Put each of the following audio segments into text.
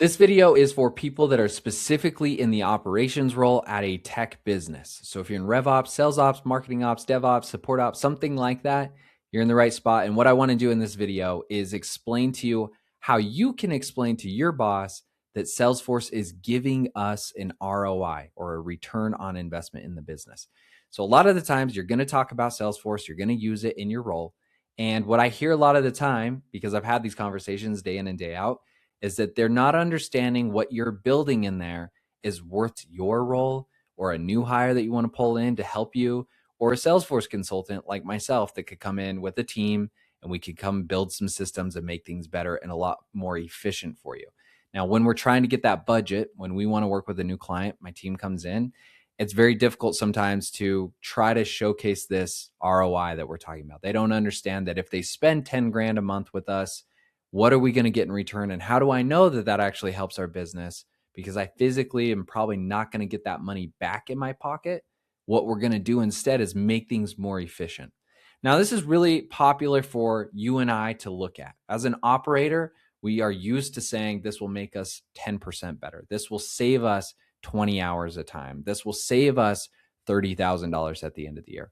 This video is for people that are specifically in the operations role at a tech business. So if you're in RevOps, SalesOps, MarketingOps, DevOps, support ops, something like that, you're in the right spot. And what I want to do in this video is explain to you how you can explain to your boss that Salesforce is giving us an ROI or a return on investment in the business. So a lot of the times you're going to talk about Salesforce, you're going to use it in your role. And what I hear a lot of the time, because I've had these conversations day in and day out, is that they're not understanding what you're building in there is worth your role, or a new hire that you want to pull in to help you, or a Salesforce consultant like myself that could come in with a team and we could come build some systems and make things better and a lot more efficient for you. Now, when we're trying to get that budget, when we want to work with a new client, my team comes in, it's very difficult sometimes to try to showcase this ROI that we're talking about. They don't understand that if they spend 10 grand a month with us, what are we going to get in return? And how do I know that that actually helps our business? Because I physically am probably not going to get that money back in my pocket. What we're going to do instead is make things more efficient. Now, this is really popular for you and I to look at. As an operator, we are used to saying this will make us 10% better. This will save us 20 hours a time. This will save us $30,000 at the end of the year.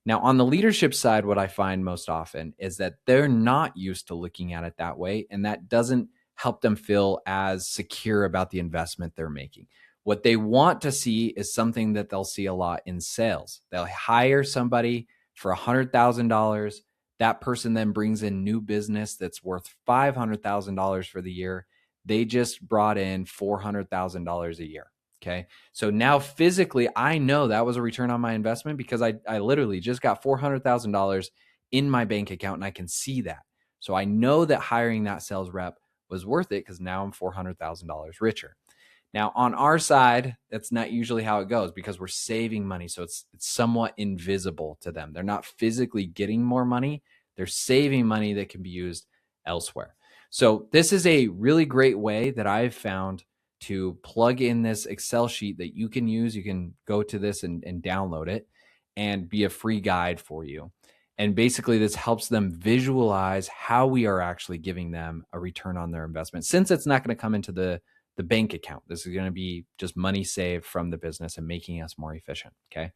Now, on the leadership side, what I find most often is that they're not used to looking at it that way, and that doesn't help them feel as secure about the investment they're making. What they want to see is something that they'll see a lot in sales. They'll hire somebody for $100,000. That person then brings in new business that's worth $500,000 for the year. They just brought in $400,000 a year. Okay. So now physically, I know that was a return on my investment because I literally just got $400,000 in my bank account and I can see that. So I know that hiring that sales rep was worth it because now I'm $400,000 richer. Now on our side, that's not usually how it goes because we're saving money. So it's somewhat invisible to them. They're not physically getting more money. They're saving money that can be used elsewhere. So this is a really great way that I've found to plug in this Excel sheet that you can use. You can go to this and download it and be a free guide for you. And basically this helps them visualize how we are actually giving them a return on their investment. Since it's not going to come into the bank account, this is going to be just money saved from the business and making us more efficient. Okay.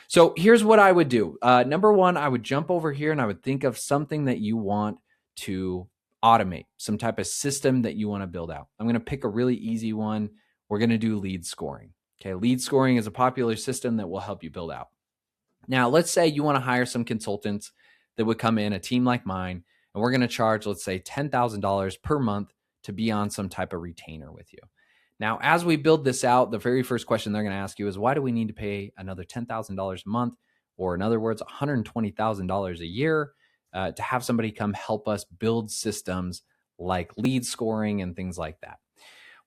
So here's what I would do. Number one, I would jump over here and I would think of something that you want to automate, some type of system that you want to build out. I'm going to pick a really easy one. We're going to do lead scoring. Okay. Lead scoring is a popular system that will help you build out. Now, let's say you want to hire some consultants that would come in, a team like mine, and we're going to charge, let's say, $10,000 per month to be on some type of retainer with you. Now, as we build this out, the very first question they're going to ask you is, why do we need to pay another $10,000 a month? Or in other words, $120,000 a year to have somebody come help us build systems like lead scoring and things like that.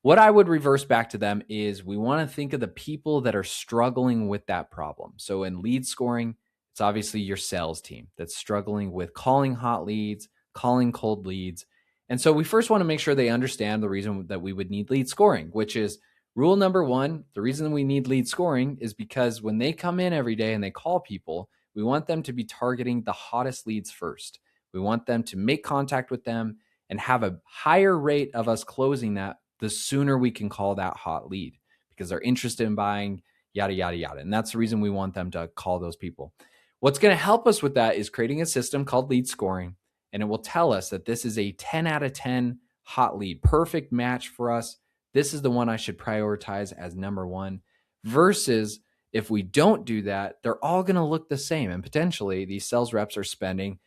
What I would reverse back to them is we want to think of the people that are struggling with that problem. So in lead scoring, it's obviously your sales team that's struggling with calling hot leads, calling cold leads. And so we first want to make sure they understand the reason that we would need lead scoring, which is rule number one. The reason we need lead scoring is because when they come in every day and they call people, we want them to be targeting the hottest leads first. We want them to make contact with them and have a higher rate of us closing that the sooner we can call that hot lead because they're interested in buying, yada, yada, yada. And that's the reason we want them to call those people. What's going to help us with that is creating a system called lead scoring, and it will tell us that this is a 10 out of 10 hot lead, perfect match for us. This is the one I should prioritize as number one, versus if we don't do that, they're all going to look the same. And potentially these sales reps are spending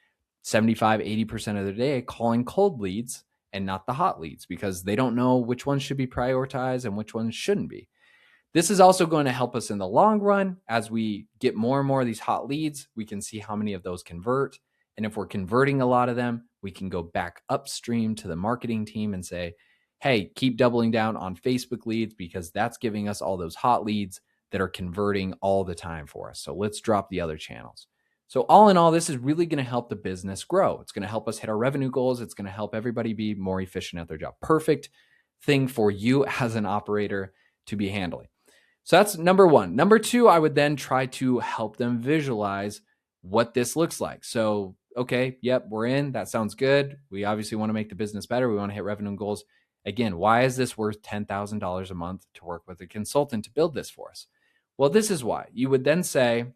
75, 80% of their day calling cold leads and not the hot leads because they don't know which ones should be prioritized and which ones shouldn't be. This is also going to help us in the long run. As we get more and more of these hot leads, we can see how many of those convert. And if we're converting a lot of them, we can go back upstream to the marketing team and say, hey, keep doubling down on Facebook leads because that's giving us all those hot leads that are converting all the time for us. So let's drop the other channels. So all in all, this is really going to help the business grow. It's going to help us hit our revenue goals. It's going to help everybody be more efficient at their job. Perfect thing for you as an operator to be handling. So that's number one. Number two, I would then try to help them visualize what this looks like. So, okay, yep, we're in. That sounds good. We obviously want to make the business better. We want to hit revenue goals. Again, why is this worth $10,000 a month to work with a consultant to build this for us? Well, this is why. You would then say,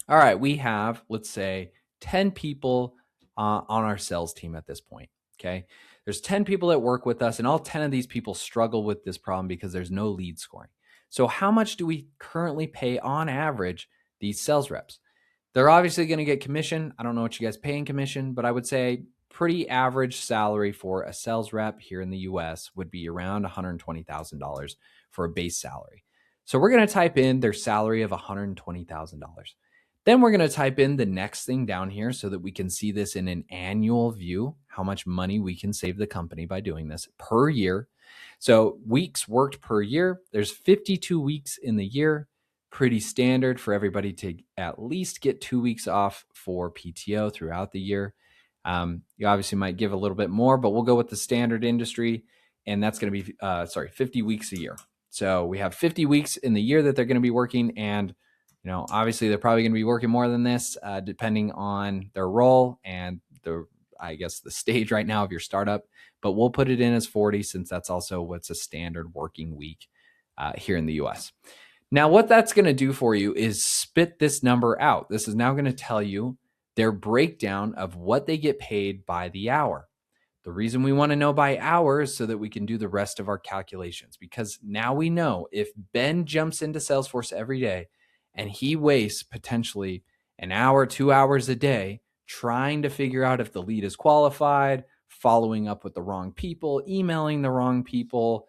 all right, we have, let's say, 10 people on our sales team at this point. Okay. There's 10 people that work with us, and all 10 of these people struggle with this problem because there's no lead scoring. So, how much do we currently pay on average these sales reps? They're obviously going to get commission. I don't know what you guys pay in commission, but I would say pretty average salary for a sales rep here in the US would be around $120,000 for a base salary. So we're going to type in their salary of $120,000. Then we're going to type in the next thing down here so that we can see this in an annual view, how much money we can save the company by doing this per year. So weeks worked per year, there's 52 weeks in the year. Pretty standard for everybody to at least get 2 weeks off for PTO throughout the year. You obviously might give a little bit more, but we'll go with the standard industry, and that's going to be 50 weeks a year. So we have 50 weeks in the year that they're going to be working, and obviously they're probably going to be working more than this, depending on their role and the stage right now of your startup. But we'll put it in as 40 since that's also what's a standard working week here in the US. Now, what that's going to do for you is spit this number out. This is now going to tell you their breakdown of what they get paid by the hour. The reason we want to know by hour is so that we can do the rest of our calculations, because now we know if Ben jumps into Salesforce every day and he wastes potentially an hour, 2 hours a day trying to figure out if the lead is qualified, following up with the wrong people, emailing the wrong people,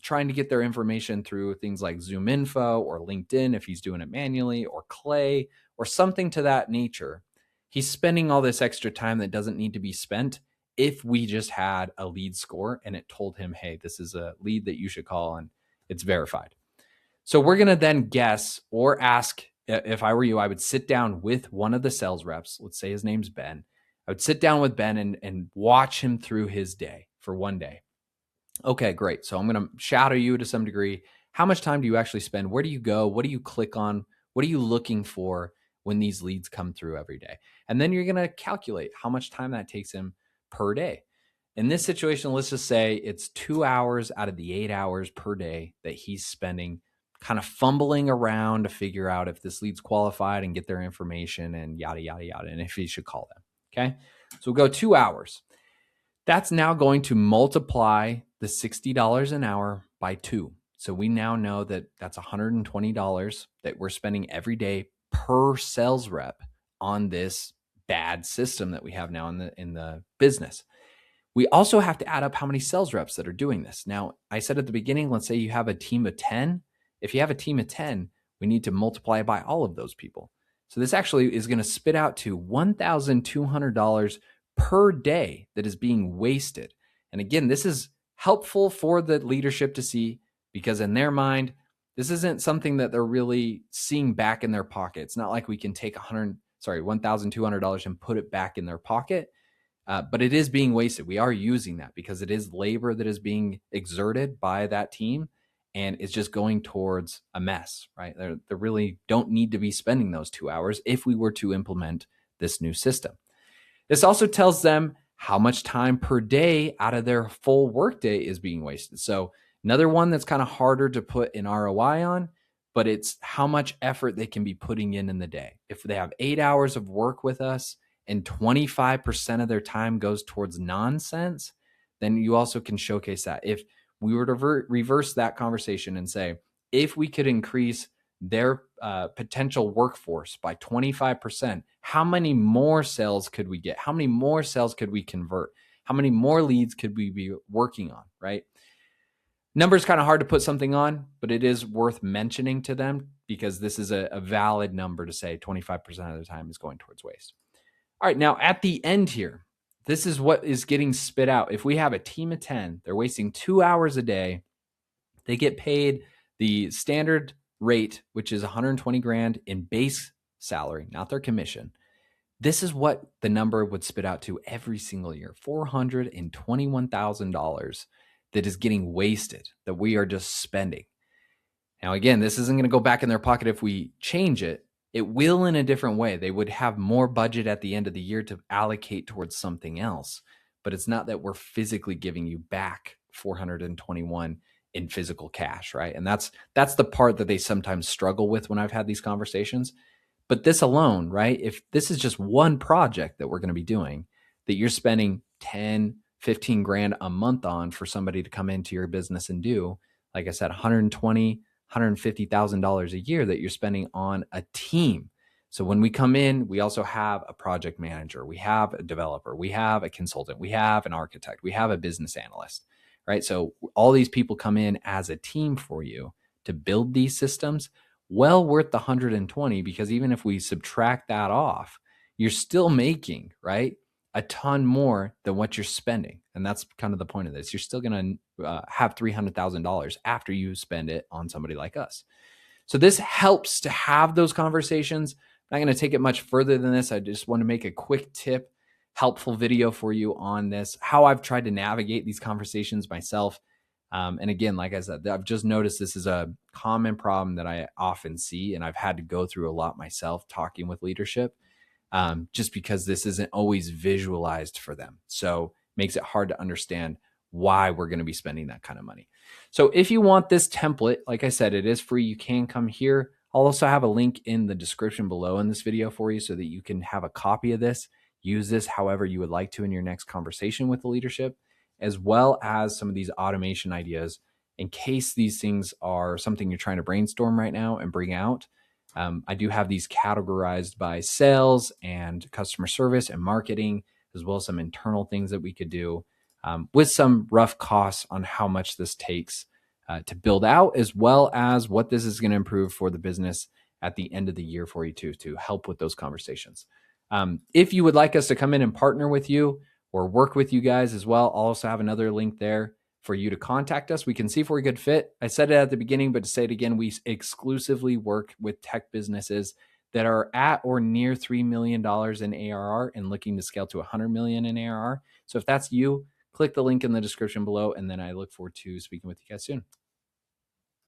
trying to get their information through things like Zoom Info or LinkedIn if he's doing it manually, or Clay or something to that nature. He's spending all this extra time that doesn't need to be spent if we just had a lead score and it told him, hey, this is a lead that you should call and it's verified. So we're going to then guess or ask. If I were you, I would sit down with one of the sales reps. Let's say his name's Ben. I would sit down with Ben and watch him through his day for one day. Okay, great. So I'm going to shadow you to some degree. How much time do you actually spend? Where do you go? What do you click on? What are you looking for when these leads come through every day? And then you're going to calculate how much time that takes him per day. In this situation, let's just say it's 2 hours out of the 8 hours per day that he's spending kind of fumbling around to figure out if this lead's qualified and get their information and yada, yada, yada, and if he should call them. Okay. So we'll go 2 hours. That's now going to multiply the $60 an hour by 2. So we now know that that's $120 that we're spending every day per sales rep on this bad system that we have now in the business. We also have to add up how many sales reps that are doing this. Now, I said at the beginning, let's say you have a team of 10. If you have a team of 10, we need to multiply by all of those people. So this actually is going to spit out to $1,200 per day that is being wasted. And again, this is helpful for the leadership to see, because in their mind, this isn't something that they're really seeing back in their pocket. It's not like we can take $1,200 and put it back in their pocket, but it is being wasted. We are using that because it is labor that is being exerted by that team, and it's just going towards a mess, right? They really don't need to be spending those 2 hours if we were to implement this new system. This also tells them how much time per day out of their full workday is being wasted. So another one that's kind of harder to put an ROI on, but it's how much effort they can be putting in the day. If they have 8 hours of work with us and 25% of their time goes towards nonsense, then you also can showcase that. If we were to reverse that conversation and say, if we could increase their potential workforce by 25%, how many more sales could we get? How many more sales could we convert? How many more leads could we be working on, right? Number's kind of hard to put something on, but it is worth mentioning to them because this is a valid number to say 25% of the time is going towards waste. All right, now at the end here, this is what is getting spit out. If we have a team of 10, they're wasting 2 hours a day. They get paid the standard rate, which is 120 grand in base salary, not their commission. This is what the number would spit out to every single year, $421,000 that is getting wasted, that we are just spending. Now, again, this isn't going to go back in their pocket if we change it. It will in a different way. They would have more budget at the end of the year to allocate towards something else, but it's not that we're physically giving you back 421 in physical cash, right? And that's the part that they sometimes struggle with when I've had these conversations. But this alone, right? If this is just one project that we're going to be doing that you're spending 10, 15 grand a month on for somebody to come into your business and do, like I said, 120, $150,000 a year that you're spending on a team. So when we come in, we also have a project manager, we have a developer, we have a consultant, we have an architect, we have a business analyst, right? So all these people come in as a team for you to build these systems. Well worth the 120, because even if we subtract that off, you're still making, right, a ton more than what you're spending. And that's kind of the point of this. You're still going to have $300,000 after you spend it on somebody like us. So this helps to have those conversations. I'm not going to take it much further than this. I just want to make a quick tip, helpful video for you on this, how I've tried to navigate these conversations myself. And again, like I said, I've just noticed this is a common problem that I often see, and I've had to go through a lot myself talking with leadership, just because this isn't always visualized for them. So it makes it hard to understand why we're going to be spending that kind of money. So if you want this template, like I said, it is free. You can come here. I'll also have a link in the description below in this video for you so that you can have a copy of this. Use this however you would like to in your next conversation with the leadership, as well as some of these automation ideas in case these things are something you're trying to brainstorm right now and bring out. I do have these categorized by sales and customer service and marketing, as well as some internal things that we could do, with some rough costs on how much this takes to build out, as well as what this is going to improve for the business at the end of the year for you to help with those conversations. If you would like us to come in and partner with you or work with you guys as well, I'll also have another link there for you to contact us. We can see if we're a good fit. I said it at the beginning, but to say it again, we exclusively work with tech businesses that are at or near $3 million in ARR and looking to scale to 100 million in ARR. So if that's you, click the link in the description below, and then I look forward to speaking with you guys soon.